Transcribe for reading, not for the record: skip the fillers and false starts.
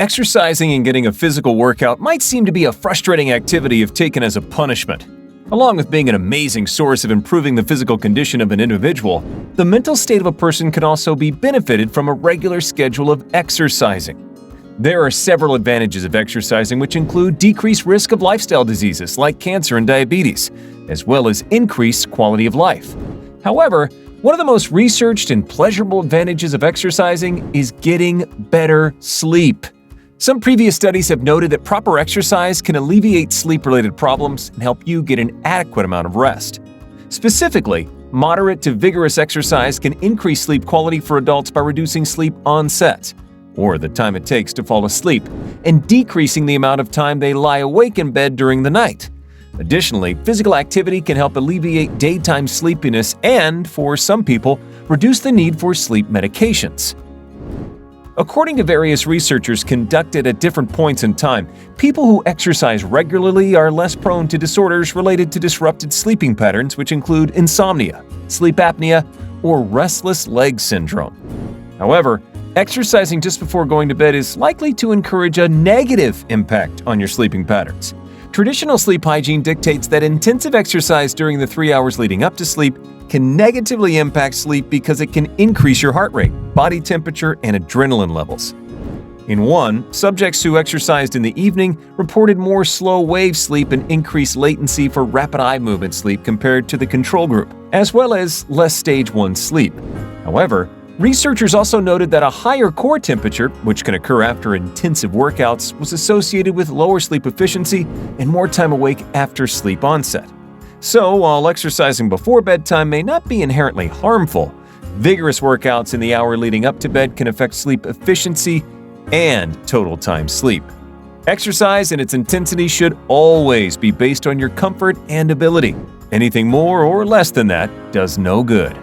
Exercising and getting a physical workout might seem to be a frustrating activity if taken as a punishment. Along with being an amazing source of improving the physical condition of an individual, the mental state of a person can also be benefited from a regular schedule of exercising. There are several advantages of exercising, which include decreased risk of lifestyle diseases like cancer and diabetes, as well as increased quality of life. However, one of the most researched and pleasurable advantages of exercising is getting better sleep. Some previous studies have noted that proper exercise can alleviate sleep-related problems and help you get an adequate amount of rest. Specifically, moderate to vigorous exercise can increase sleep quality for adults by reducing sleep onset, or the time it takes to fall asleep, and decreasing the amount of time they lie awake in bed during the night. Additionally, physical activity can help alleviate daytime sleepiness and, for some people, reduce the need for sleep medications. According to various researchers conducted at different points in time, people who exercise regularly are less prone to disorders related to disrupted sleeping patterns, which include insomnia, sleep apnea, or restless leg syndrome. However, exercising just before going to bed is likely to encourage a negative impact on your sleeping patterns. Traditional sleep hygiene dictates that intensive exercise during the 3 hours leading up to sleep can negatively impact sleep because it can increase your heart rate, body temperature, and adrenaline levels. In one, subjects who exercised in the evening reported more slow-wave sleep and increased latency for rapid eye movement sleep compared to the control group, as well as less stage 1 sleep. However, researchers also noted that a higher core temperature, which can occur after intensive workouts, was associated with lower sleep efficiency and more time awake after sleep onset. So, while exercising before bedtime may not be inherently harmful, vigorous workouts in the hour leading up to bed can affect sleep efficiency and total time sleep. Exercise and its intensity should always be based on your comfort and ability. Anything more or less than that does no good.